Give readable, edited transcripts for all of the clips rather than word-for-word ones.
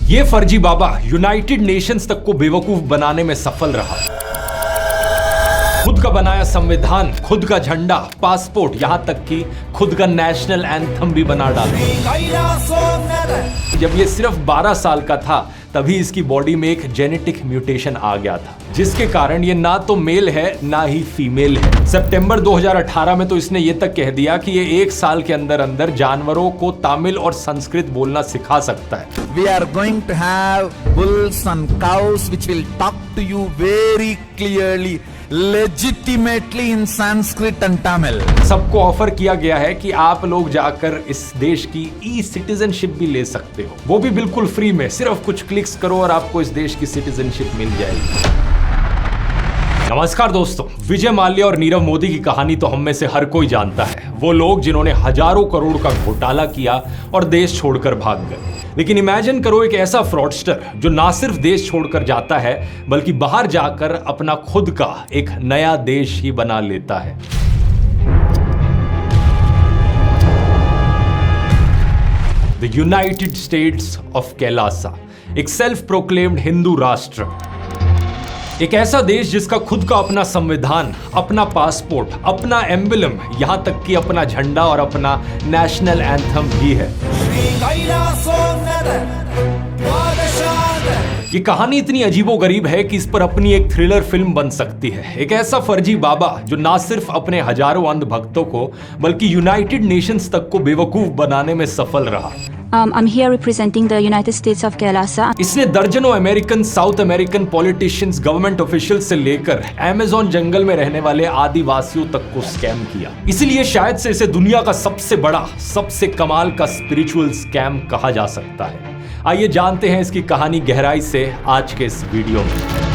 ये फर्जी बाबा United Nations तक को बेवकूफ बनाने में सफल रहा। खुद का बनाया संविधान, खुद का झंडा, पासपोर्ट, यहां तक कि खुद का नेशनल एंथम भी बना डाला। जब ये सिर्फ 12 साल का था तभी इसकी बॉडी में एक जेनेटिक म्यूटेशन आ गया था, जिसके कारण ये ना तो मेल है ना ही फीमेल है। सितंबर 2018 में तो इसने ये तक कह दिया कि ये 1 साल के अंदर अंदर जानवरों को तमिल और संस्कृत बोलना सिखा सकता है। We are going to have bulls and cows which will talk to you very clearly, legitimately in Sanskrit and Tamil. सबको ऑफर किया गया है कि आप लोग जाकर इस देश की ई-सिटीजनशिप भी ले सकते हो, वो भी बिल्कुल फ्री में। सिर्फ कुछ क्लिक्स करो और आपको इस देश की सिटीजनशिप मिल जाएगी। नमस्कार दोस्तों, विजय माल्या और नीरव मोदी की कहानी तो हम में से हर कोई जानता है। वो लोग जिन्होंने हजारों करोड़ का घोटाला किया और देश छोड़कर भाग गए। लेकिन इमेजिन करो एक ऐसा फ्रॉडस्टर जो ना सिर्फ देश छोड़कर जाता है बल्कि बाहर जाकर अपना खुद का एक नया देश ही बना लेता है। The United states of Kailasa, एक सेल्फ प्रोक्लेम्ड हिंदू राष्ट्र, एक ऐसा देश जिसका खुद का अपना संविधान, अपना पासपोर्ट, अपना एम्बलम, यहां तक कि अपना झंडा और अपना नेशनल एंथम भी है। ये कहानी इतनी अजीबोगरीब है कि इस पर अपनी एक थ्रिलर फिल्म बन सकती है। एक ऐसा फर्जी बाबा जो ना सिर्फ अपने हजारों अंध भक्तों को बल्कि यूनाइटेड नेशंस तक को बेवकूफ बनाने में सफल रहा। I'm here representing the United States of Kailasa. इसने दर्जनों American, south American politicians, government official से लेकर अमेज़न जंगल में रहने वाले आदिवासियों तक को स्कैम किया। इसीलिए शायद से इसे दुनिया का सबसे बड़ा, सबसे कमाल का स्पिरिचुअल स्कैम कहा जा सकता है। आइए जानते हैं इसकी कहानी गहराई से आज के इस वीडियो में।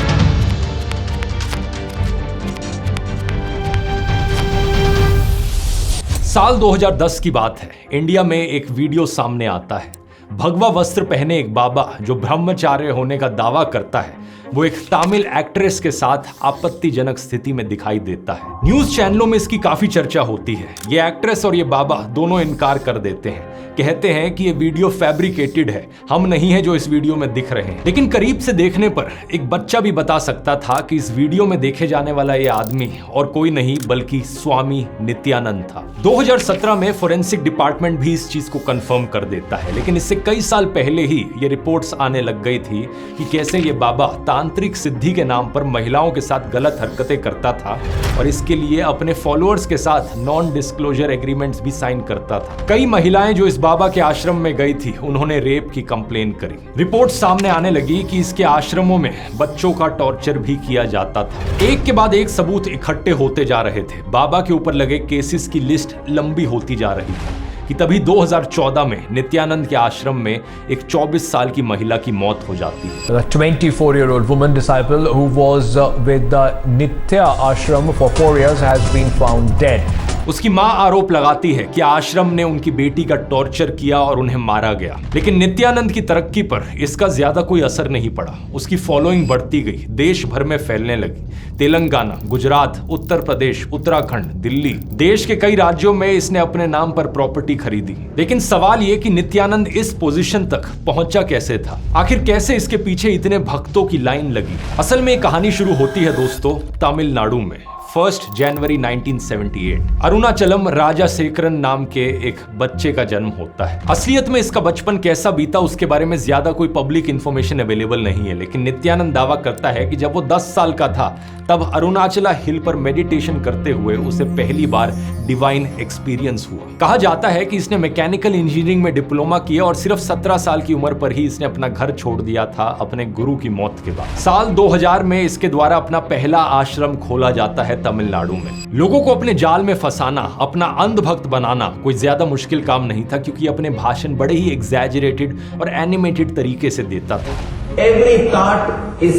साल 2010 की बात है। इंडिया में एक वीडियो सामने आता है। भगवा वस्त्र पहने एक बाबा जो ब्रह्मचार्य होने का दावा करता है, वो एक तमिल एक्ट्रेस के साथ आपत्तिजनक स्थिति में दिखाई देता है। न्यूज चैनलों में इसकी काफी चर्चा होती है। ये एक्ट्रेस और ये बाबा दोनों इनकार कर देते हैं, कहते हैं कि ये वीडियो फैब्रिकेटेड है, हम नहीं है जो इस वीडियो में दिख रहे हैं। लेकिन करीब से देखने पर एक बच्चा भी बता सकता था कि इस वीडियो में देखे जाने वाला ये आदमी और कोई नहीं बल्कि स्वामी नित्यानंद था। 2017 में फोरेंसिक डिपार्टमेंट भी इस चीज को कंफर्म कर देता है। लेकिन इससे कई साल पहले ही ये रिपोर्ट्स आने लग गई थी कि कैसे ये बाबा तांत्रिक सिद्धि के नाम पर महिलाओं के साथ गलत हरकतें करता था और इसके लिए अपने फॉलोअर्स के साथ नॉन डिस्क्लोजर एग्रीमेंट्स भी साइन करता था। कई महिलाएं जो इस बाबा के आश्रम में गई थी उन्होंने रेप की कंप्लेन करी। रिपोर्ट सामने आने लगी कि इसके आश्रमों में बच्चों का टॉर्चर भी किया जाता था। एक के बाद एक सबूत इकट्ठे होते जा रहे थे। बाबा के ऊपर लगे केसेस की लिस्ट लंबी होती जा रही थी कि तभी 2014 में नित्यानंद के आश्रम में एक 24 साल की महिला की मौत हो जाती है। A 24-year-old woman disciple who was with the Nitya ashram for 4 years has been found dead. उसकी मां आरोप लगाती है कि आश्रम ने उनकी बेटी का टॉर्चर किया और उन्हें मारा गया। लेकिन नित्यानंद की तरक्की पर इसका ज्यादा कोई असर नहीं पड़ा। उसकी फॉलोइंग बढ़ती गई, देश भर में फैलने लगी। तेलंगाना, गुजरात, उत्तर प्रदेश, उत्तराखंड, दिल्ली, देश के कई राज्यों में इसने अपने नाम पर प्रॉपर्टी खरीदी। लेकिन सवाल ये कि नित्यानंद इस पोजीशन तक पहुंचा कैसे था? आखिर कैसे इसके पीछे इतने भक्तों की लाइन लगी? असल में कहानी शुरू होती है दोस्तों तमिलनाडु में। 1 जनवरी 1978 अरुणाचलम राजाशेखरन नाम के एक बच्चे का जन्म होता है। असलियत में इसका बचपन कैसा बीता उसके बारे में ज्यादा कोई पब्लिक इंफॉर्मेशन अवेलेबल नहीं है। लेकिन नित्यानंद दावा करता है कि जब वो 10 साल का था तब अरुणाचला हिल पर मेडिटेशन करते हुए उसे पहली बार डिवाइन एक्सपीरियंस हुआ। कहा जाता है कि इसने मैकेनिकल इंजीनियरिंग में डिप्लोमा किया और सिर्फ 17 साल की उम्र पर ही इसने अपना घर छोड़ दिया था अपने गुरु की मौत के बाद। साल 2000 में इसके द्वारा अपना पहला आश्रम खोला जाता है तमिलनाडु में। लोगों को अपने जाल में फंसाना, अपना अंधभक्त बनाना कोई ज्यादा मुश्किल काम नहीं था, क्योंकि अपने भाषण बड़े ही एग्जैजरेटेड और एनिमेटेड तरीके से देता था। Every thought is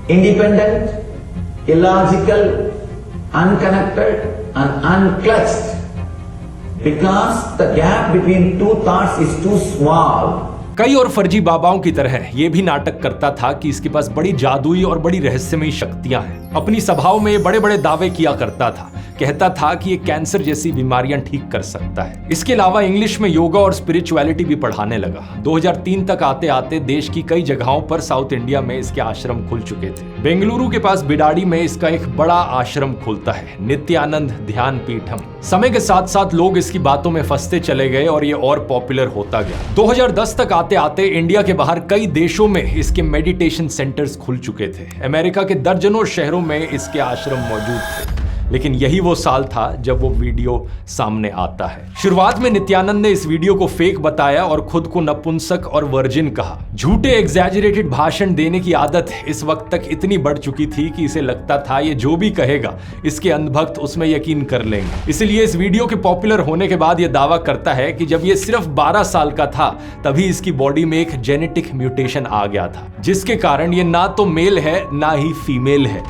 independent, illogical, unconnected and unclutched, because the gap between two thoughts is too small. कई और फर्जी बाबाओं की तरह ये भी नाटक करता था कि इसके पास बड़ी जादुई और बड़ी रहस्यमयी शक्तियां हैं। अपनी सभाओं में ये बड़े बड़े दावे किया करता था कहता था कि ये कैंसर जैसी बीमारियां ठीक कर सकता है। इसके अलावा इंग्लिश में योगा और स्पिरिचुअलिटी भी पढ़ाने लगा। 2003 तक आते आते देश की कई जगहों पर साउथ इंडिया में इसके आश्रम खुल चुके थे। बेंगलुरु के पास बिडाडी में इसका एक बड़ा आश्रम खुलता है, नित्यानंद ध्यान पीठम। समय के साथ साथ लोग इसकी बातों में फंसते चले गए और ये और पॉपुलर होता गया। 2010 तक आते आते इंडिया के बाहर कई देशों में इसके मेडिटेशन सेंटर्स खुल चुके थे। अमेरिका के दर्जनों शहरों में इसके आश्रम मौजूद थे। लेकिन यही वो साल था जब वो वीडियो सामने आता है। शुरुआत में नित्यानंद ने इस वीडियो को फेक बताया और खुद को नपुंसक और वर्जिन कहा। झूठे एग्जैजरेटेड भाषण देने की आदत इस वक्त तक इतनी बढ़ चुकी थी कि इसे लगता था ये जो भी कहेगा इसके अंधभक्त उसमें यकीन कर लेंगे। इसलिए इस वीडियो के पॉपुलर होने के बाद ये दावा करता है कि जब ये सिर्फ 12 साल का था तभी इसकी बॉडी में एक जेनेटिक म्यूटेशन आ गया था, जिसके कारण ये ना तो मेल है ना ही फीमेल है।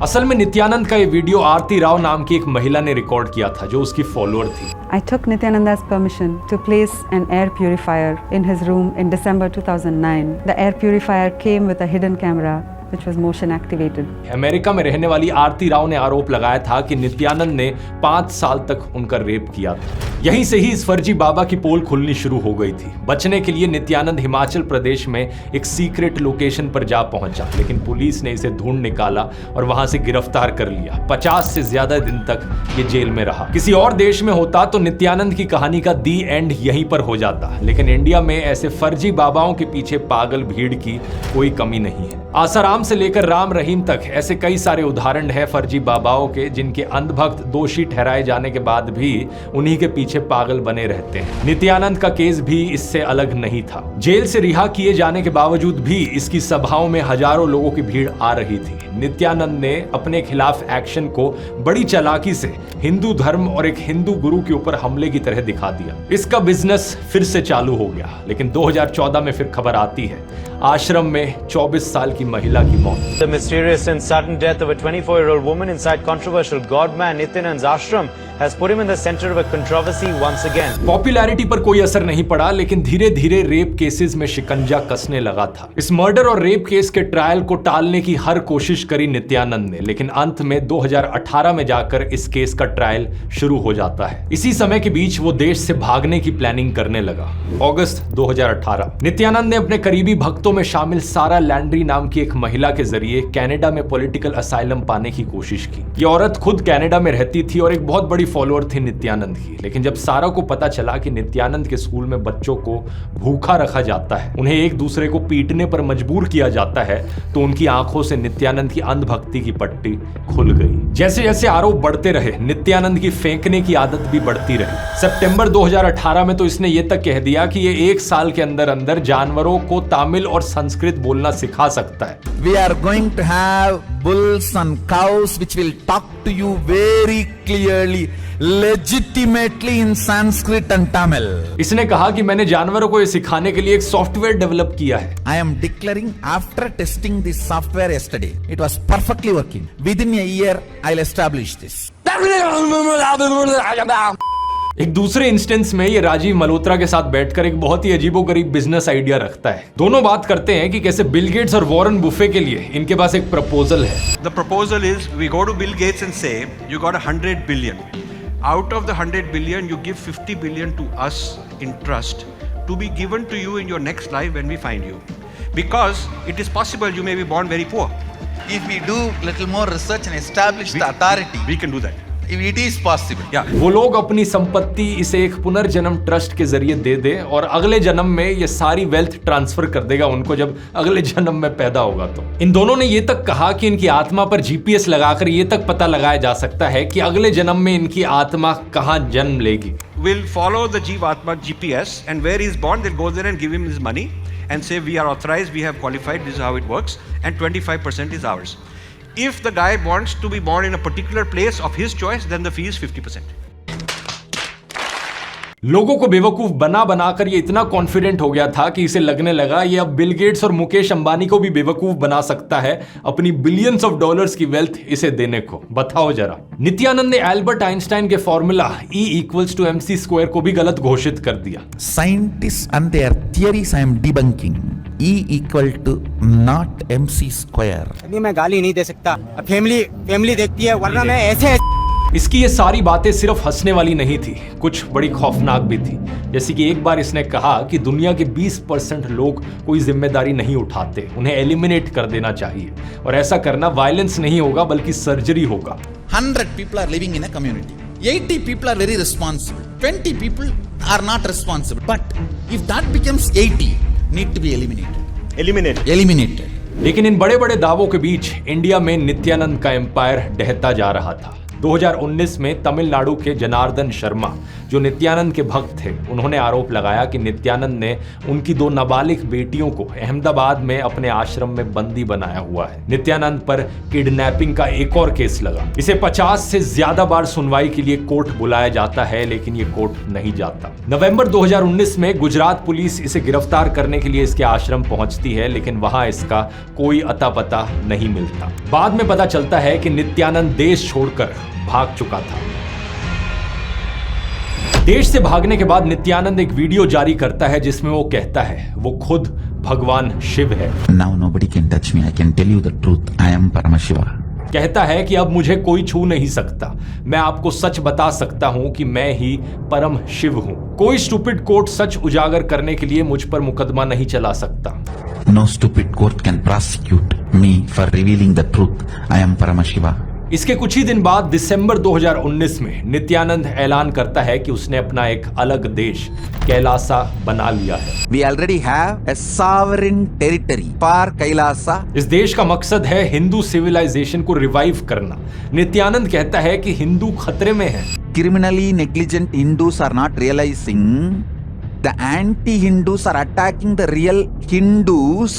असल में नित्यानंद का ये वीडियो आरती राव नाम की एक महिला ने रिकॉर्ड किया था जो उसकी फॉलोअर थी। I took Nityananda's permission to place an air purifier in his room in December 2009. The air purifier came with a hidden camera which was motion activated. America में रहने वाली आरती राव ने आरोप लगाया था कि नित्यानंद ने 5 साल तक उनका रेप किया था। यहीं से ही इस फर्जी बाबा की पोल खुलनी शुरू हो गई थी। बचने के लिए नित्यानंद हिमाचल प्रदेश में एक सीक्रेट लोकेशन पर जा पहुंचा, लेकिन पुलिस ने इसे ढूंढ निकाला और वहां से गिरफ्तार कर लिया। 50 से ज्यादा दिन तक ये जेल में रहा। किसी और देश में होता तो नित्यानंद की कहानी का दी एंड यहीं पर हो जाता, लेकिन इंडिया में ऐसे फर्जी बाबाओं के पीछे पागल भीड़ की कोई कमी नहीं है। आसाराम से लेकर राम रहीम तक ऐसे कई सारे उदाहरण हैं फर्जी बाबाओं के, जिनके अंधभक्त दोषी ठहराए जाने के बाद भी उन्हीं के पीछे पागल बने रहते हैं। नित्यानंद का केस भी इससे अलग नहीं था। जेल से रिहा किए जाने के बावजूद भी इसकी सभाओं में हजारों लोगों की भीड़ आ रही थी। नित्यानंद ने अपने खिलाफ एक्शन को बड़ी चालाकी से हिंदू धर्म और एक हिंदू गुरु के ऊपर हमले की तरह दिखा दिया। इसका बिजनेस फिर से चालू हो गया, लेकिन 2014 में फिर खबर आती है आश्रम में 24 साल की महिला की मौत। The mysterious and sudden death of a 24-year-old woman inside controversial Godman Nityanand's ashram has put him in the center of a controversy once again. Popularity पर कोई असर नहीं पड़ा, लेकिन धीरे धीरे रेप केसेस में शिकंजा कसने लगा था। इस मर्डर और रेप केस के ट्रायल को टालने की हर कोशिश करी नित्यानंद ने, लेकिन अंत में 2018 में जाकर इस केस का ट्रायल शुरू हो जाता है। इसी समय के बीच वो देश से भागने की प्लानिंग करने लगा। अगस्त 2018 नित्यानंद ने अपने करीबी भक्तों में शामिल सारा लैंड्री नाम की एक महिला के जरिए कनाडा में पॉलिटिकल असाइलम पाने की कोशिश की। ये औरत खुद कनाडा में रहती थी और एक बहुत बड़ी फॉलोअर थी नित्यानंद की। लेकिन जब सारा को पता चला कि नित्यानंद के स्कूल में बच्चों को भूखा रखा जाता है, उन्हें एक दूसरे को पीटने पर मजबूर किया जाता है, तो उनकी आंखों से नित्यानंद की अंधभक्ति की पट्टी खुल गई। जैसे जैसे आरोप बढ़ते रहे, नित्यानंद की फेंकने की आदत भी बढ़ती रही। सितंबर 2018 में तो इसने ये तक कह दिया कि ये 1 साल के अंदर अंदर जानवरों को तमिल और संस्कृत बोलना सिखा सकता है। We are going to have bulls and cows which will talk to you very clearly, legitimately in Sanskrit and Tamil. इसने कहा कि मैंने जानवरों को ये सिखाने के लिए एक सॉफ्टवेयर डेवलप किया है। I am declaring after testing this software yesterday, it was perfectly working. Within a year, I'll establish this. एक दूसरे इंस्टेंस में ये राजीव मल्होत्रा के साथ बैठकर एक बहुत ही अजीबोगरीब बिजनेस आइडिया रखता है। दोनों बात करते हैं कि कैसे बिल गेट्स और वॉरेन बुफे के लिए इनके पास एक प्रपोजल है। The proposal is we go to Bill Gates and say you got 100 billion. Out of the 100 billion, you give 50 billion to us in trust to be given to you in your next life when we find you. Because it is possible you may be born very poor. If we do little more research and establish the authority, We can do that. it is possible. Yeah. वो लोग अपनी संपत्ति इसे एक पुनर्जन्म trust के जरिए दे दे और अगले जन्म में ये सारी वेल्थ ट्रांसफर कर देगा उनको जब अगले जन्म में पैदा होगा। तो इन दोनों ने ये तक कहा कि इनकी आत्मा पर जीपीएस लगाकर ये तक पता लगाया जा सकता है कि अगले जन्म में इनकी आत्मा कहाँ जन्म लेगी। We'll follow the Jeevatma GPS and where he's born, they'll go there and give him his money and say we are authorized, we have qualified, this is how it works, and 25% is ours. If the guy wants to be born in a particular place of his choice, then the fee is 50%. लोगों को बेवकूफ बना बनाकर ये इतना confident हो गया था कि इसे लगने लगा ये अब बिल गेट्स और मुकेश अंबानी को भी बेवकूफ बना सकता है अपनी बिलियंस ऑफ डॉलर्स की वेल्थ इसे देने को। बताओ जरा। नित्यानंद ने एल्बर्ट आइंस्टाइन के फॉर्मूला E = mc² को भी गलत घोषित कर दिया। Scientists and their theories I am debunking. E = not mc². अभी मैं गाली नहीं दे सकता, फैमिली देखती है, वरना मैं ऐसे इसकी ये सारी बातें सिर्फ हंसने वाली नहीं थी, कुछ बड़ी खौफनाक भी थी। जैसे कि एक बार इसने कहा कि दुनिया के 20% लोग कोई जिम्मेदारी नहीं उठाते, उन्हें एलिमिनेट कर देना चाहिए, और ऐसा करना वायलेंस नहीं होगा बल्कि सर्जरी होगा। 100 people are living in a community. 80 people are very responsible. 20 people are not responsible. But if that becomes 80, need to be eliminated. Eliminated. लेकिन इन बड़े बड़े दावों के बीच इंडिया में नित्यानंद का एम्पायर ढहता जा रहा था। 2019 में तमिलनाडु के जनार्दन शर्मा, जो नित्यानंद के भक्त थे, उन्होंने आरोप लगाया कि नित्यानंद ने उनकी 2 नाबालिग बेटियों को अहमदाबाद में अपने आश्रम में बंदी बनाया हुआ है। नित्यानंद पर किडनैपिंग का एक और केस लगा। इसे 50 से ज्यादा बार सुनवाई के लिए कोर्ट बुलाया जाता है, लेकिन ये कोर्ट नहीं जाता। नवंबर 2019 में गुजरात पुलिस इसे गिरफ्तार करने के लिए इसके आश्रम पहुंचती है, लेकिन वहां इसका कोई अता पता नहीं मिलता। बाद में पता चलता है कि नित्यानंद देश छोड़कर भाग चुका था। देश से भागने के बाद नित्यानंद एक वीडियो जारी करता है जिसमें वो कहता है वो खुद भगवान शिव है। Now nobody can touch me. I can tell you the truth. I am Paramashiva. कहता है कि अब मुझे कोई छू नहीं सकता, मैं आपको सच बता सकता हूं कि मैं ही परम शिव हूं। कोई स्टूपिड कोर्ट सच उजागर करने के लिए मुझ पर मुकदमा नहीं चला सकता। No stupid court can prosecute me for revealing the truth. I am Paramashiva. इसके कुछ ही दिन बाद दिसंबर 2019 में नित्यानंद ऐलान करता है कि उसने अपना एक अलग देश कैलासा बना लिया है। We already have a sovereign territory for Kailasa. इस देश का मकसद है हिंदू सिविलाइजेशन को रिवाइव करना। नित्यानंद कहता है कि हिंदू खतरे में है। Criminally negligent Hindus are not realizing the anti-Hindus are attacking the real Hindus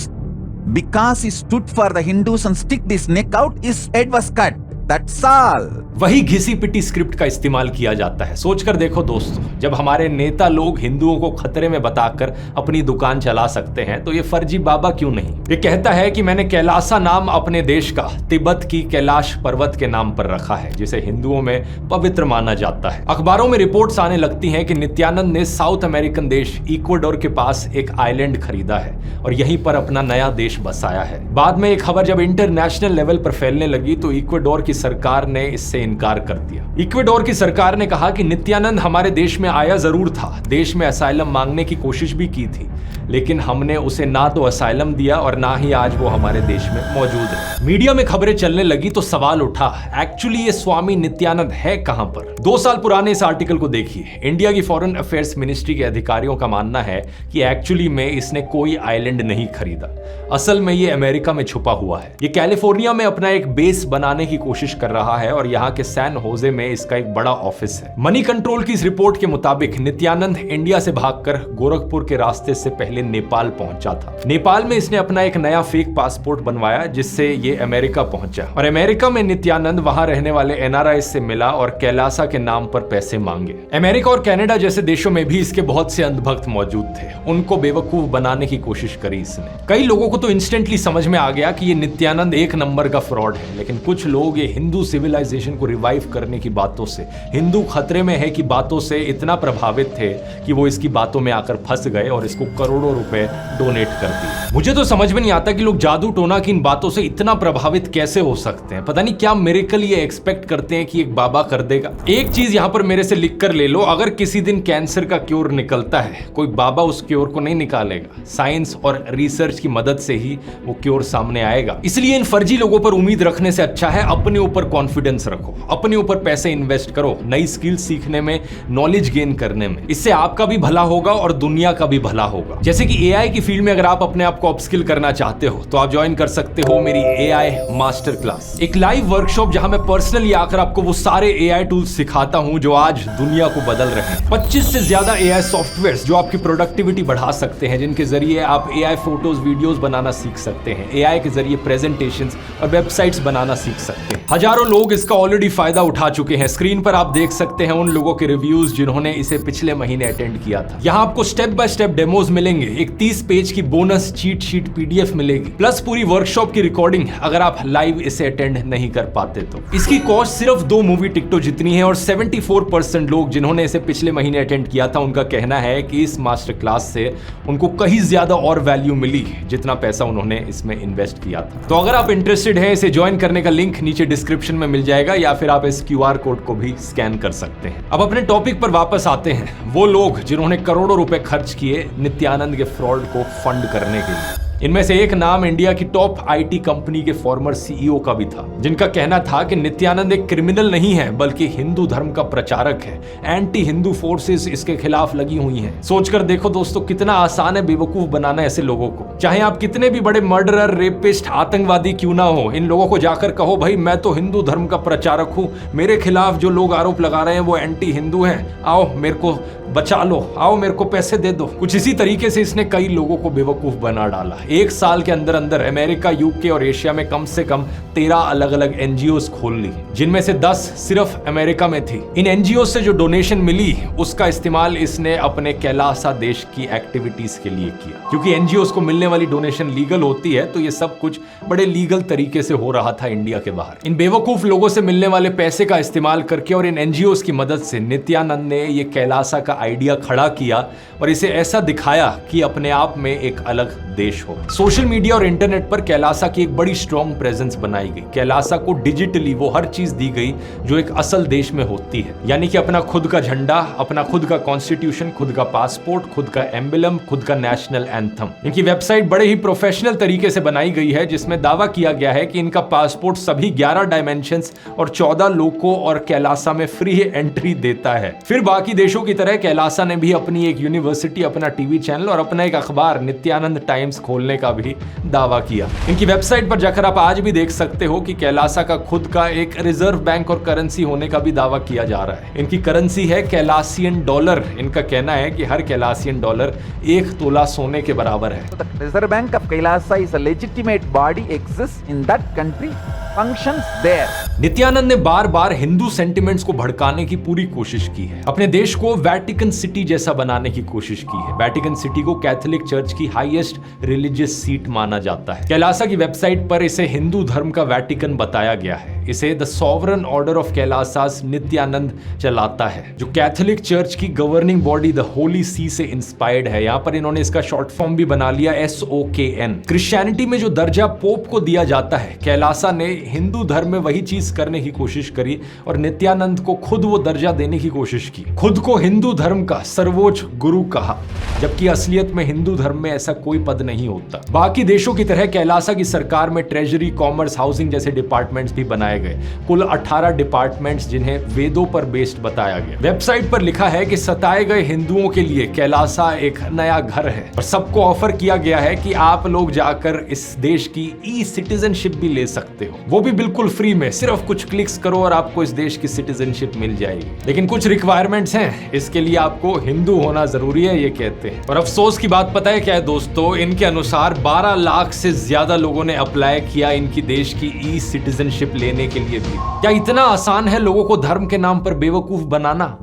because he stood for the Hindus and stick his neck out, his head was cut. That's all. वही घिसी पिटी script का इस्तेमाल किया जाता है। सोचकर देखो दोस्तों, जब हमारे नेता लोग हिंदुओं को खतरे में बताकर अपनी दुकान चला सकते हैं, तो ये फर्जी बाबा क्यों नहीं। ये कहता है कि मैंने कैलासा नाम अपने देश का तिब्बत की कैलाश पर्वत के नाम पर रखा है, जिसे हिंदुओं में पवित्र माना जाता है। अखबारों में रिपोर्ट्स आने लगती हैं कि नित्यानंद ने साउथ अमेरिकन देश इक्वाडोर के पास एक आइलैंड खरीदा है और यहीं पर अपना नया देश बसाया है। बाद में एक खबर जब इंटरनेशनल लेवल पर फैलने लगी तो इक्वाडोर की सरकार ने इससे इनकार कर दिया। इक्वाडोर की सरकार ने कहा कि नित्यानंद हमारे देश में आया जरूर था, देश में असाइलम मांगने की कोशिश भी की थी, लेकिन हमने उसे ना तो असाइलम दिया और ना ही आज वो हमारे देश में मौजूद है। मीडिया में खबरें चलने लगी तो सवाल उठा, एक्चुअली ये स्वामी नित्यानंद है कहां पर। 2 साल पुराने इस आर्टिकल को देखिए। इंडिया की फॉरेन अफेयर्स मिनिस्ट्री के अधिकारियों का मानना है कि एक्चुअली में इसने कोई आइलैंड नहीं खरीदा, असल में ये अमेरिका में छुपा हुआ है। ये कैलिफोर्निया में अपना एक बेस बनाने की कोशिश कर रहा है और यहाँ के सैन होजे में इसका एक बड़ा ऑफिस है। मनी कंट्रोल की इस रिपोर्ट के मुताबिक नित्यानंद इंडिया से भागकर गोरखपुर के रास्ते से पहले नेपाल पहुंचा था। नेपाल में इसने अपना एक नया फेक पासपोर्ट बनवाया जिससे ये अमेरिका पहुंचा और अमेरिका में नित्यानंद वहां रहने वाले एनआरआई से मिला और कैलासा के नाम पर पैसे मांगे। अमेरिका और कनाडा जैसे देशों में भी इसके बहुत से अंधभक्त मौजूद थे, उनको बेवकूफ बनाने की कोशिश करी इसने। कई लोगों को तो इंस्टेंटली समझ में आ गया कि ये नित्यानंद एक नंबर का फ्रॉड है, लेकिन कुछ लोग ये हिंदू सिविलाइजेशन को रिवाइव करने की बातों से, हिंदू खतरे में है की बातों से इतना प्रभावित थे कि वो इसकी बातों में आकर फंस गए और इसको करोड़ों रुपए डोनेट कर दिए। मुझे तो समझ में नहीं आता कि लोग जादू टोना की इन बातों से इतना प्रभावित कैसे हो सकते हैं। पता नहीं क्या मिरेकल ये एक्सपेक्ट करते हैं कि एक बाबा कर देगा। एक चीज यहां पर मेरे से लिख कर ले लो, अगर किसी दिन कैंसर का क्योर निकलता है, कोई बाबा उस क्योर को नहीं निकालेगा, साइंस और रिसर्च की मदद से ही वो क्योर सामने आएगा। इसलिए इन फर्जी लोगों पर उम्मीद रखने से अच्छा है अपने ऊपर कॉन्फिडेंस रखो, अपने ऊपर पैसे इन्वेस्ट करो, नई स्किल सीखने में, नॉलेज गेन करने में। इससे आपका भी भला होगा और दुनिया का भी भला होगा। जैसे कि एआई की फील्ड में अगर आप अपने आप को अपस्किल करना चाहते हो तो आप ज्वाइन कर सकते हो मेरी एआई मास्टर क्लास, एक लाइव वर्कशॉप जहां मैं पर्सनली आकर आपको वो सारे एआई टूल्स सिखाता हूं जो आज दुनिया को बदल रहे हैं। 25 से ज्यादा एआई सॉफ्टवेयर्स जो आपकी प्रोडक्टिविटी बढ़ा सकते हैं, जिनके जरिए आप एआई फोटोज वीडियोस बनाना सीख सकते हैं, एआई के जरिए प्रेजेंटेशंस और वेबसाइट्स बनाना सीख सकते हैं। हजारों लोग इसका ऑलरेडी फायदा उठा चुके हैं। स्क्रीन पर आप देख सकते हैं उन लोगों के रिव्यूज जिन्होंने इसे पिछले महीने अटेंड किया था। यहाँ आपको स्टेप बाय स्टेप डेमोज मिलेंगे, एक 30 पेज की बोनस चीट शीट पीडीएफ मिलेगी, प्लस पूरी वर्कशॉप की रिकॉर्डिंग अगर आप लाइव इसे अटेंड नहीं कर पाते तो। इसकी कॉस्ट सिर्फ 2 मूवी टिकटों जितनी है और 74% लोग जिन्होंने इसे पिछले महीने अटेंड किया था उनका कहना है कि इस मास्टर क्लास से उनको कहीं ज्यादा और वैल्यू मिली जितना पैसा उन्होंने इसमें इन्वेस्ट किया था। तो अगर आप इंटरेस्टेड हैं इसे ज्वाइन करने का लिंक नीचे डिस्क्रिप्शन में मिल जाएगा, या फिर आप इस QR कोड को भी स्कैन कर सकते हैं। अब अपने टॉपिक पर वापस आते हैं। वो लोग जिन्होंने करोड़ों रुपए खर्च किए नित्यानंद के फ्रॉड को फंड करने के लिए। इनमें से एक नाम इंडिया की टॉप IT कंपनी के फॉर्मर CEO का भी था, जिनका कहना था कि नित्यानंद एक क्रिमिनल नहीं है बल्कि हिंदू धर्म का प्रचारक है। एंटी हिंदू फोर्सेस इसके खिलाफ लगी हुई हैं। सोचकर देखो दोस्तों, कितना आसान है बेवकूफ बनाना ऐसे लोगों को। चाहे आप कितने भी बड़े मर्डरर, रेपिस्ट, आतंकवादी क्यों ना हो, इन लोगों को जाकर कहो भाई मैं तो हिंदू धर्म का प्रचारक हूं, मेरे खिलाफ जो लोग आरोप लगा रहे हैं वो एंटी हिंदू हैं, आओ मेरे को बचा लो, आओ मेरे को पैसे दे दो। कुछ इसी तरीके से इसने कई लोगों को बेवकूफ बना डाला। एक साल के अंदर अंदर अमेरिका, UK और एशिया में कम से कम 13 अलग अलग NGOs खोल ली, जिनमें से 10 सिर्फ अमेरिका में थी। इन NGOs से जो डोनेशन मिली उसका इस्तेमाल इसने अपने कैलासा देश की एक्टिविटीज के लिए किया। क्योंकि NGOs को मिलने वाली डोनेशन लीगल होती है, तो ये सब कुछ बड़े लीगल तरीके से हो रहा था इंडिया के बाहर। इन बेवकूफ लोगों से मिलने वाले पैसे का इस्तेमाल करके और इन NGOs की मदद से नित्यानंद ने ये कैलासा का आइडिया खड़ा किया और इसे ऐसा दिखाया कि अपने आप में एक अलग देश हो। सोशल मीडिया और इंटरनेट पर कैलासा की एक बड़ी स्ट्रॉन्ग प्रेजेंस बनाई गई। कैलासा को डिजिटली वो हर चीज दी गई जो एक असल देश में होती है, यानी कि अपना खुद का झंडा, अपना खुद का कॉन्स्टिट्यूशन, खुद का पासपोर्ट, खुद का एम्बलम, खुद का नेशनल एंथम। इनकी वेबसाइट बड़े ही प्रोफेशनल तरीके से बनाई गई है, जिसमें दावा किया गया है कि इनका पासपोर्ट सभी 11 डायमेंशंस और 14 लोगों और कैलासा में फ्री एंट्री देता है। फिर बाकी देशों की तरह कैलासा ने भी अपनी एक यूनिवर्सिटी, अपना TV चैनल और अपना एक अखबार नित्यानंद टाइम्स खोलने का भी दावा किया। इनकी वेबसाइट पर जाकर आप आज भी देख सकते हो कि कैलासा का खुद का एक रिजर्व बैंक और करेंसी होने का भी दावा किया जा रहा है। इनकी करेंसी है कैलासियन डॉलर। इनका कहना है कि हर कैलासियन डॉलर 1 तोला सोने के बराबर है। The Reserve Bank of Kailasa is a legitimate body, exists in that country, functions there. Nityanand ने बार बार हिंदू सेंटिमेंट्स को भड़काने की पूरी कोशिश की है। अपने देश को वैटिकन सिटी जैसा बनाने की कोशिश की है। वैटिकन सिटी को कैथोलिक चर्च की हाईएस्ट रिलीजियस सीट माना जाता है। कैलासा की वेबसाइट पर इसे हिंदू धर्म का वैटिकन बताया गया है। इसे the sovereign order of Kailasa Nithyananda चलाता है, जो कैथोलिक चर्च की governing body the holy see से इंस्पायर्ड है। यहाँ पर इन्होंने इसका शॉर्ट फॉर्म भी बना लिया, SOKN। क्रिश्चियनिटी में जो दर्जा पोप को दिया जाता है, कैलासा ने हिंदू धर्म में वही चीज करने की कोशिश करी और नित्यानंद को खुद वो दर्जा देने की कोशिश की। खुद को हिंदू धर्म का सर्वोच्च गुरु कहा, जबकि असलियत में हिंदू धर्म में ऐसा कोई पद नहीं होता। बाकी देशों की तरह कैलासा की सरकार में ट्रेजरी, कॉमर्स, हाउसिंग जैसे डिपार्टमेंट्स भी बनाए गए। कुल 18 डिपार्टमेंट्स जिन्हें वेदों पर बेस्ड बताया गया। वेबसाइट पर लिखा है कि सताए गए हिंदुओं के लिए कैलासा एक नया घर है और सबको ऑफर किया गया है कि आप लोग जाकर इस देश की ई-सिटीजनशिप भी ले सकते हो, वो भी बिल्कुल फ्री में। सिर्फ कुछ क्लिक्स करो और आपको इस देश की सिटीजनशिप मिल जाएगी। लेकिन कुछ रिक्वायरमेंट्स हैं, इसके लिए आपको हिंदू होना जरूरी है, ये कहते हैं। और अफसोस की बात पता है क्या है दोस्तों, इनके अनुसार 12 लाख से ज्यादा लोगों ने अप्लाई किया इनकी देश की ई-सिटीजनशिप लेने के लिए भी। क्या इतना आसान है लोगों को धर्म के नाम पर बेवकूफ बनाना?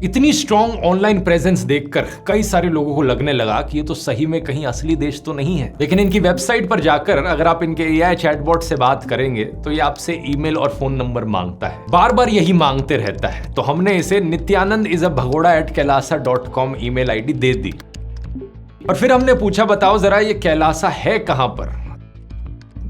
इतनी स्ट्रॉन्ग ऑनलाइन प्रेजेंस देखकर कई सारे लोगों को लगने लगा कि ये तो सही में कहीं असली देश तो नहीं है। लेकिन इनकी वेबसाइट पर जाकर अगर आप इनके AI चैटबॉट से बात करेंगे तो ये आपसे ईमेल और फोन नंबर मांगता है, बार बार यही मांगते रहता है। तो हमने इसे nityanand@bhagoda@kailasa.com ईमेल ID दे दी और फिर हमने पूछा बताओ जरा ये कैलासा है कहां पर?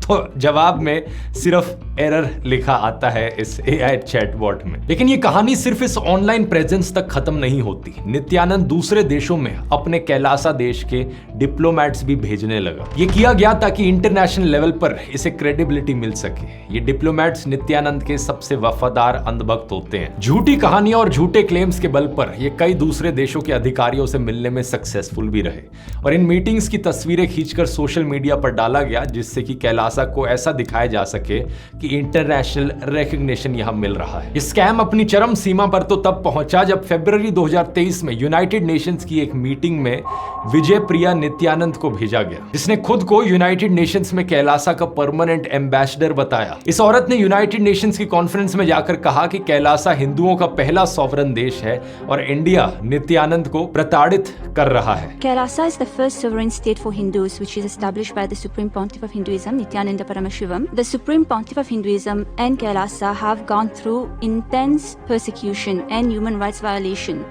तो जवाब में सिर्फ एरर लिखा आता है इस AI चैटबॉट में। लेकिन ये कहानी सिर्फ इस ऑनलाइन प्रेजेंस तक खत्म नहीं होती। नित्यानंद दूसरे देशों में अपने कैलासा देश के डिप्लोमैट्स भी भेजने लगा। ये किया गया ताकि इंटरनेशनल लेवल पर इसे क्रेडिबिलिटी मिल सके। ये डिप्लोमैट्स नित्यानंद के सबसे वफादार अंधभक्त होते हैं। झूठी कहानियां और झूठे क्लेम्स के बल पर ये कई दूसरे देशों के अधिकारियों से मिलने में सक्सेसफुल भी रहे और इन मीटिंग्स की तस्वीरें खींचकर सोशल मीडिया पर डाला गया, जिससे कि कैलासा को ऐसा दिखाया जा सके कि इंटरनेशनल रिकॉग्निशन यहां मिल रहा है। इस स्कैम अपनी चरम सीमा पर तो तब पहुंचा जब फरवरी 2023 में यूनाइटेड नेशंस की एक मीटिंग में विजय प्रिया नित्यानंद को भेजा गया, जिसने खुद को यूनाइटेड नेशंस में कैलासा का परमानेंट एम्बेसडर बताया। इस औरत ने यूनाइटेड नेशंस की कॉन्फ्रेंस में जाकर कहा कि कैलासा हिंदुओं का पहला सॉवरन देश है और इंडिया नित्यानंद को प्रताड़ित कर रहा है। Kailasa is the first sovereign state for Hindus, which is established by the Supreme Pontiff of Hinduism, Nityananda Paramashivam. The Supreme Pontiff of Hinduism and Kailasa have gone through intense persecution and human rights violation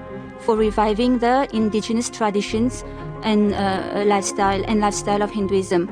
for reviving the indigenous traditions and lifestyle of Hinduism.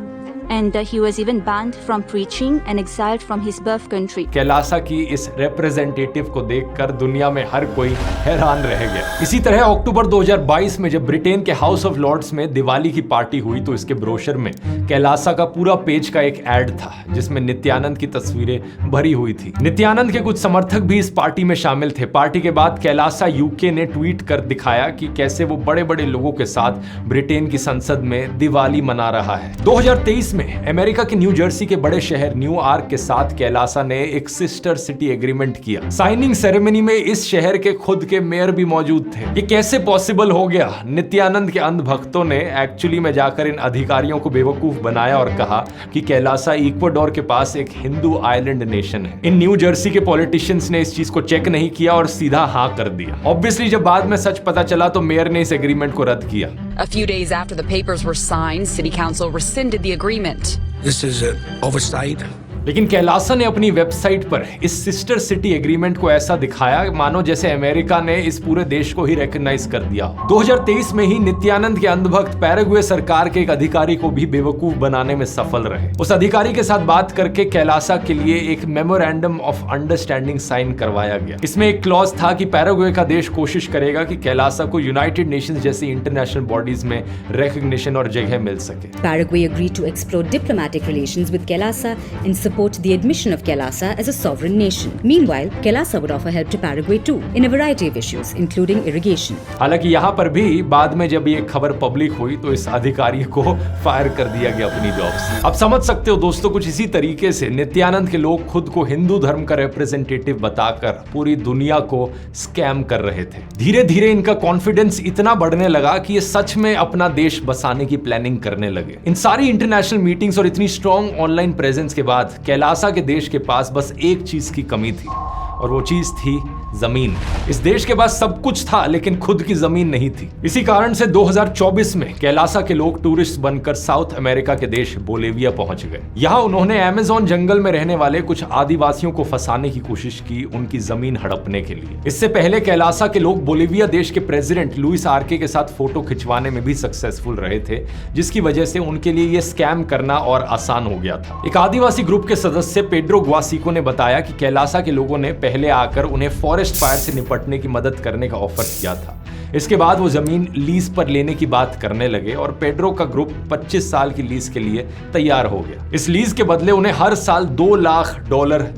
and he was even banned from preaching and exiled from his birth country. Kailasa की इस representative को देखकर दुनिया में हर कोई हैरान रह गया। इसी तरह अक्टूबर 2022 में जब ब्रिटेन के हाउस ऑफ लॉर्ड्स में दिवाली की पार्टी हुई तो इसके ब्रोशर में कैलासा का पूरा पेज का एक एड था जिसमें नित्यानंद की तस्वीरें भरी हुई थी। नित्यानंद के कुछ समर्थक भी इस पार्टी में शामिल थे। पार्टी के बाद कैलासा यूके ने ट्वीट कर दिखाया कि कैसे वो बड़े बड़े लोगों के साथ ब्रिटेन की संसद में दिवाली मना रहा है। 2023 में अमेरिका के न्यू जर्सी के बड़े शहर न्यूयॉर्क के साथ कैलासा ने एक सिस्टर सिटी एग्रीमेंट किया। साइनिंग सेरेमनी में इस शहर के खुद के मेयर भी मौजूद थे। ये कैसे पॉसिबल हो गया? नित्यानंद के अंध भक्तों ने एक्चुअली में जाकर इन अधिकारियों को बेवकूफ बनाया और कहा कि कैलासा इक्वाडोर के पास एक हिंदू आइलैंड नेशन है। इन न्यू जर्सी के पॉलिटिशियंस ने इस चीज को चेक नहीं किया और सीधा हाँ कर दिया। ऑब्वियसली जब बाद में सच पता चला तो मेयर ने इस एग्रीमेंट को रद्द किया। A few days after the papers were signed, City Council rescinded the agreement. This is an oversight. लेकिन कैलासा ने अपनी वेबसाइट पर इस सिस्टर सिटी एग्रीमेंट को ऐसा दिखाया मानो जैसे अमेरिका ने इस पूरे देश को ही रिकॉग्नाइज कर दिया। 2023 में ही नित्यानंद के अंधभक्त पैराग्वे सरकार के एक अधिकारी को भी बेवकूफ बनाने में सफल रहे। उस अधिकारी के साथ बात करके कैलासा के लिए एक मेमोरेंडम ऑफ अंडरस्टैंडिंग साइन करवाया गया। इसमें एक क्लॉज था कि पैराग्वे का देश कोशिश करेगा कि कैलासा को यूनाइटेड नेशंस जैसी इंटरनेशनल बॉडीज में रिकॉग्निशन और जगह मिल सके। Paraguay agreed to explore diplomatic relations with Kailasa and support the admission of Kailasa as a sovereign nation. Meanwhile, Kailasa would offer help to Paraguay too in a variety of issues, including irrigation. हालांकि यहाँ पर भी बाद में जब ये खबर public हुई तो इस अधिकारी को फायर कर दिया गया अपनी जॉब से। अब समझ सकते हो दोस्तों, कुछ इसी तरीके से नित्यानंद के लोग खुद को हिंदू धर्म का रिप्रेजेंटेटिव बताकर पूरी दुनिया को स्कैम कर रहे थे। धीरे धीरे इनका कॉन्फिडेंस इतना बढ़ने लगा कि ये सच में अपना देश बसाने की प्लानिंग करने लगे। इन सारी इंटरनेशनल मीटिंग्स और इतनी स्ट्रॉन्ग ऑनलाइन प्रेजेंस के बाद कैलासा के देश के पास बस एक चीज की कमी थी और वो चीज थी जमीन। इस देश के पास सब कुछ था लेकिन खुद की जमीन नहीं थी। इसी कारण से 2024 में कैलासा के लोग टूरिस्ट बनकर साउथ अमेरिका के देश बोलिविया पहुंच गए। यहाँ उन्होंने अमेज़न जंगल में रहने वाले कुछ आदिवासियों को फंसाने की कोशिश की उनकी जमीन हड़पने के लिए। इससे पहले कैलासा के लोग बोलिविया देश के प्रेसिडेंट लुइस आर्के के साथ फोटो खिंचवाने में भी सक्सेसफुल रहे थे, जिसकी वजह से उनके लिए यह स्कैम करना और आसान हो गया था। एक आदिवासी ग्रुप के सदस्य पेड्रो ग्वासिको ने बताया कि कैलासा के लोगों ने पहले आकर उन्हें फॉरेस्ट फायर से निपटने की मदद करने का ऑफर किया था। इसके बाद वो जमीन लीज पर लेने की बात करने लगे और पेड्रो का ग्रुप 25 साल की लीज के लिए तैयार हो गया। इस लीज के बदले उन्हें हर साल $2 लाख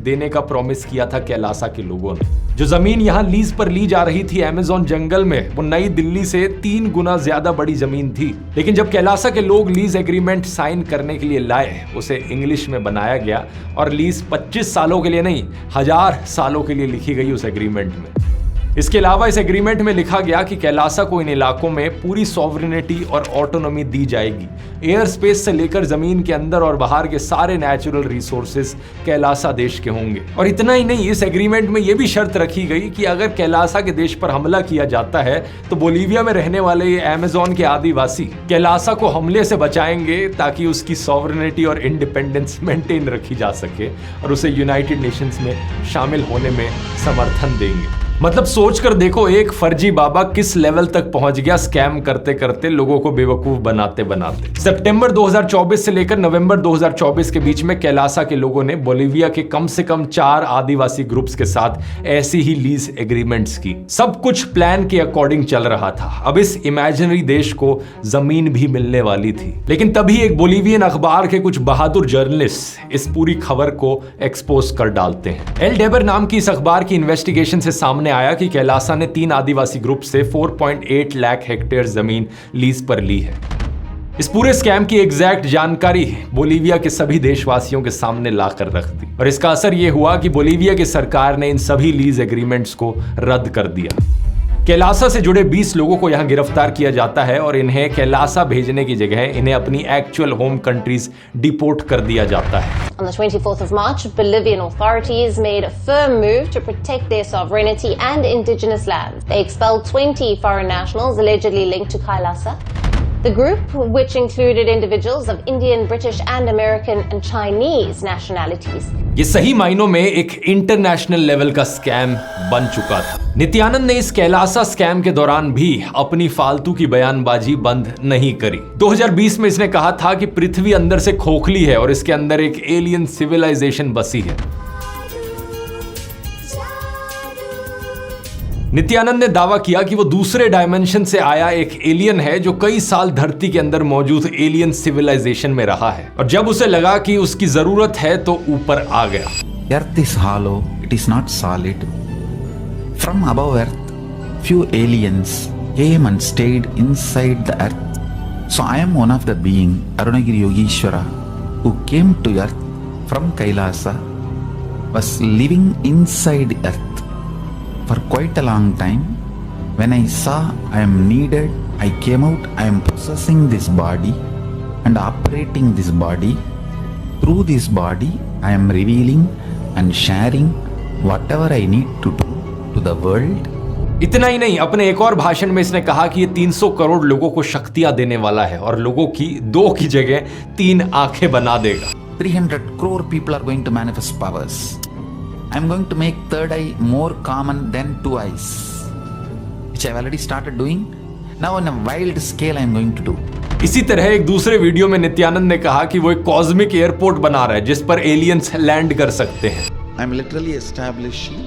देने का प्रॉमिस किया था कैलासा के लोगों ने। जो जमीन यहाँ लीज पर ली जा रही थी अमेज़न जंगल में, वो नई दिल्ली से 3 गुना ज्यादा बड़ी जमीन थी। लेकिन जब कैलासा के लोग लीज एग्रीमेंट साइन करने के लिए लाए, उसे इंग्लिश में बनाया गया और लीज 25 सालों के लिए नहीं 1000 सालों के लिए लिखी गई उस एग्रीमेंट में। इसके अलावा इस एग्रीमेंट में लिखा गया कि कैलासा को इन इलाकों में पूरी सॉवरेनिटी और ऑटोनॉमी दी जाएगी। एयर स्पेस से लेकर जमीन के अंदर और बाहर के सारे नेचुरल रिसोर्सेज कैलासा देश के होंगे। और इतना ही नहीं, इस एग्रीमेंट में यह भी शर्त रखी गई कि अगर कैलासा के देश पर हमला किया जाता है तो बोलिविया में रहने वाले ये अमेज़न के आदिवासी कैलासा को हमले से बचाएंगे ताकि उसकी सॉवरेनिटी और इंडिपेंडेंस मेंटेन रखी जा सके और उसे यूनाइटेड नेशंस में शामिल होने में समर्थन देंगे। मतलब सोच कर देखो, एक फर्जी बाबा किस लेवल तक पहुंच गया स्कैम करते करते, लोगों को बेवकूफ बनाते बनाते। सितंबर 2024 से लेकर नवंबर 2024 के बीच में कैलासा के लोगों ने बोलिविया के कम से कम 4 आदिवासी ग्रुप्स के साथ ऐसी ही लीज एग्रीमेंट्स की। सब कुछ प्लान के अकॉर्डिंग चल रहा था। अब इस इमेजिनरी देश को जमीन भी मिलने वाली थी। लेकिन तभी एक बोलिवियन अखबार के कुछ बहादुर जर्नलिस्ट इस पूरी खबर को एक्सपोज कर डालते हैं। एल डेबर नाम की इस अखबार की इन्वेस्टिगेशन से सामने आया कि कैलासा ने 3 आदिवासी ग्रुप से 4.8 लाख हेक्टेयर जमीन लीज पर ली है। इस पूरे स्कैम की एग्जैक्ट जानकारी बोलिविया के सभी देशवासियों के सामने लाकर रख दी और इसका असर यह हुआ कि बोलिविया की सरकार ने इन सभी लीज एग्रीमेंट्स को रद्द कर दिया। कैलासा से जुड़े 20 लोगों को यहां गिरफ्तार किया जाता है और इन्हें कैलासा भेजने की जगह इन्हें अपनी एक्चुअल होम कंट्रीज डिपोर्ट कर दिया जाता है। On the 24th of March, Bolivian authorities made a firm move to protect their sovereignty and indigenous lands. They expelled 20 foreign nationals allegedly linked to Kailasa. The group, which included individuals of Indian, British and American and Chinese nationalities. ये सही मायनों में एक international level का scam बन चुका था। नित्यानंद ने इस कैलासा स्कैम के दौरान भी अपनी फालतू की बयानबाजी बंद नहीं करी। 2020 में इसने कहा था कि पृथ्वी अंदर से खोखली है और इसके अंदर एक एलियन सिविलाइजेशन बसी है। नित्यानंद ने दावा किया कि वो दूसरे डायमेंशन से आया एक एलियन है जो कई साल धरती के अंदर मौजूद एलियन सिविलाइजेशन में रहा है और जब उसे लगा कि उसकी जरूरत है तो ऊपर आ गया। Earth is hollow, it is not solid. From above Earth, few aliens came and stayed inside the Earth. So I am one of the being, Arunagiri Yogeshwara, who came to Earth from Kailasa, was living inside Earth for quite a long time. When I saw I am needed, I came out. I am possessing this body and operating this body. Through this body, I am revealing and sharing whatever I need to do to the world. इतना ही नहीं, अपने एक और भाषण में इसने कहा कि ये 300 करोड़ लोगों को शक्तियां देने वाला है और लोगों की 2 की जगह 3 आंखें बना देगा। 300 crore people are going to manifest powers. I am going to make third eye more common than 2 eyes, which I have already started doing. Now on a wild scale I am going to do. इसी तरह एक दूसरे video में नित्यानंद ने कहा कि वो एक कॉस्मिक एयरपोर्ट बना रहा है जिस पर एलियंस लैंड कर सकते हैं। I am literally establishing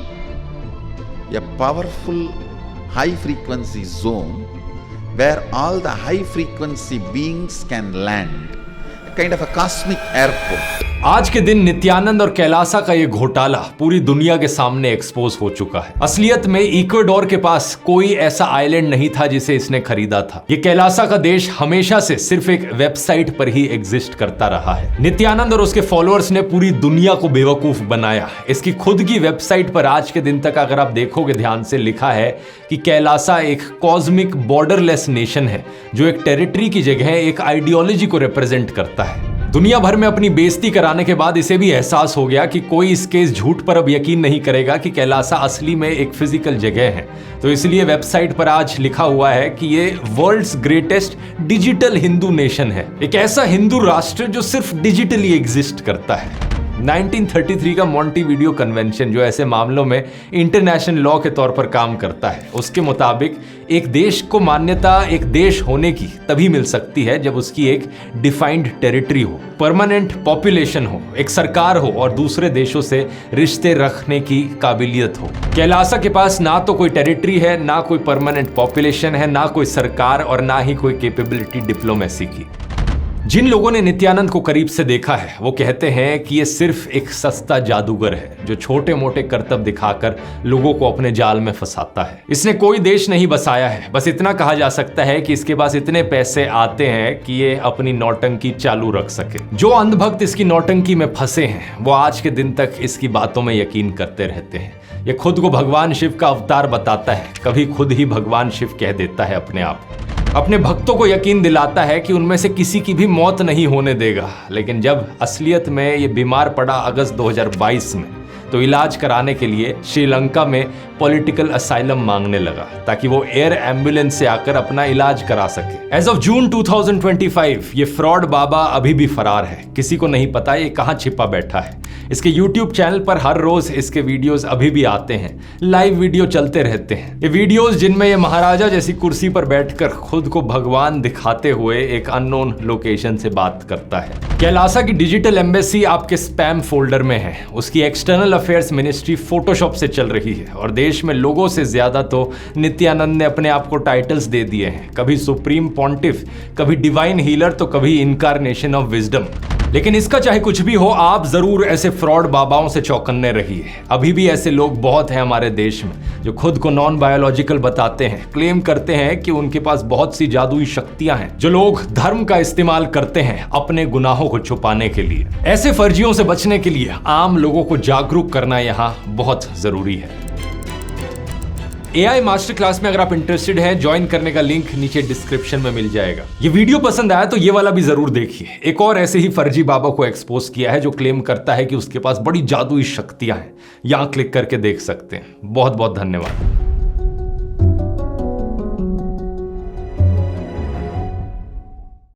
a powerful high frequency zone where all the high frequency beings can land. Kind of a cosmic airport. आज के दिन नित्यानंद और कैलासा का ये घोटाला पूरी दुनिया के सामने एक्सपोज हो चुका है। असलियत में इक्वाडोर के पास कोई ऐसा आइलैंड नहीं था जिसे इसने खरीदा था। ये कैलासा का देश हमेशा से सिर्फ एक वेबसाइट पर ही एग्जिस्ट करता रहा है। नित्यानंद और उसके फॉलोअर्स ने पूरी दुनिया को बेवकूफ बनाया। इसकी खुद की वेबसाइट पर आज के दिन तक अगर आप देखोगे ध्यान से लिखा है कि कैलासा एक कॉस्मिक बॉर्डरलेस नेशन है जो एक टेरिटरी की जगह एक आइडियोलॉजी को रिप्रेजेंट करता है। दुनिया भर में अपनी बेइज्जती कराने के बाद इसे भी एहसास हो गया कि कोई इसके इस झूठ पर अब यकीन नहीं करेगा कि कैलासा असली में एक फिजिकल जगह है। तो इसलिए वेबसाइट पर आज लिखा हुआ है कि ये world's greatest digital Hindu nation है, एक ऐसा हिंदू राष्ट्र जो सिर्फ डिजिटली एग्जिस्ट करता है। 1933 का मॉन्टेविडियो कन्वेंशन जो ऐसे मामलों में इंटरनेशनल लॉ के तौर पर काम करता है, उसके मुताबिक एक देश को मान्यता एक देश होने की तभी मिल सकती है जब उसकी एक डिफाइंड टेरिटरी हो, परमानेंट पॉपुलेशन हो, एक सरकार हो और दूसरे देशों से रिश्ते रखने की काबिलियत हो। कैलासा के पास ना तो कोई टेरिटरी है, ना कोई परमानेंट पॉपुलेशन है, ना कोई सरकार और ना ही कोई कैपेबिलिटी डिप्लोमेसी की। जिन लोगों ने नित्यानंद को करीब से देखा है वो कहते हैं कि ये सिर्फ एक सस्ता जादूगर है जो छोटे मोटे करतब दिखाकर लोगों को अपने जाल में फंसाता है। इसने कोई देश नहीं बसाया है, बस इतना कहा जा सकता है कि इसके पास इतने पैसे आते हैं कि ये अपनी नौटंकी चालू रख सके। जो अंधभक्त इसकी नौटंकी में फंसे हैं वो आज के दिन तक इसकी बातों में यकीन करते रहते हैं। ये खुद को भगवान शिव का अवतार बताता है, कभी खुद ही भगवान शिव कह देता है अपने आप। अपने भक्तों को यकीन दिलाता है कि उनमें से किसी की भी मौत नहीं होने देगा, लेकिन जब असलियत में ये बीमार पड़ा अगस्त 2022 में तो इलाज कराने के लिए श्रीलंका में पॉलिटिकल असाइलम मांगने लगा ताकि वो एयर एम्बुलेंस से आकर अपना इलाज करा सके। एज ऑफ जून 2025 ये फ्रॉड बाबा अभी भी फरार है, किसी को नहीं पता ये कहां छिपा बैठा है। इसके YouTube चैनल पर हर रोज इसके वीडियोस अभी भी आते हैं, लाइव वीडियो चलते रहते हैं। ये वीडियोस जिनमें ये महाराजा जैसी कुर्सी पर बैठकर खुद को भगवान दिखाते हुए एक अननोन लोकेशन से बात करता है। कैलासा की डिजिटल एम्बेसी आपके स्पैम फोल्डर में है। उसकी एक्सटर्नल अफेयर्स मिनिस्ट्री फोटोशॉप से चल रही है और देश में लोगों से ज्यादा तो नित्यानंद ने अपने आप को टाइटल्स दे दिए हैं, कभी सुप्रीम पॉन्टिफ, कभी डिवाइन हीलर तो कभी इनकारनेशन ऑफ विजडम। लेकिन इसका चाहे कुछ भी हो, आप जरूर ऐसे फ्रॉड बाबाओं से चौकन्ने रहिए। अभी भी ऐसे लोग बहुत हैं हमारे देश में जो खुद को नॉन बायोलॉजिकल बताते हैं, क्लेम करते हैं कि उनके पास बहुत सी जादुई शक्तियां हैं जो लोग धर्म का इस्तेमाल करते हैं अपने गुनाहों को छुपाने के लिए। ऐसे फर्जियों से बचने के लिए आम लोगों को जागरूक करना यहाँ बहुत जरूरी है। AI मास्टर क्लास में अगर आप इंटरेस्टेड हैं, ज्वाइन करने का लिंक नीचे डिस्क्रिप्शन में मिल जाएगा। ये वीडियो पसंद आया तो ये वाला भी जरूर देखिए। एक और ऐसे ही फर्जी बाबा को एक्सपोज किया है जो क्लेम करता है कि उसके पास बड़ी जादुई शक्तियां हैं। यहां क्लिक करके देख सकते हैं। बहुत बहुत धन्यवाद।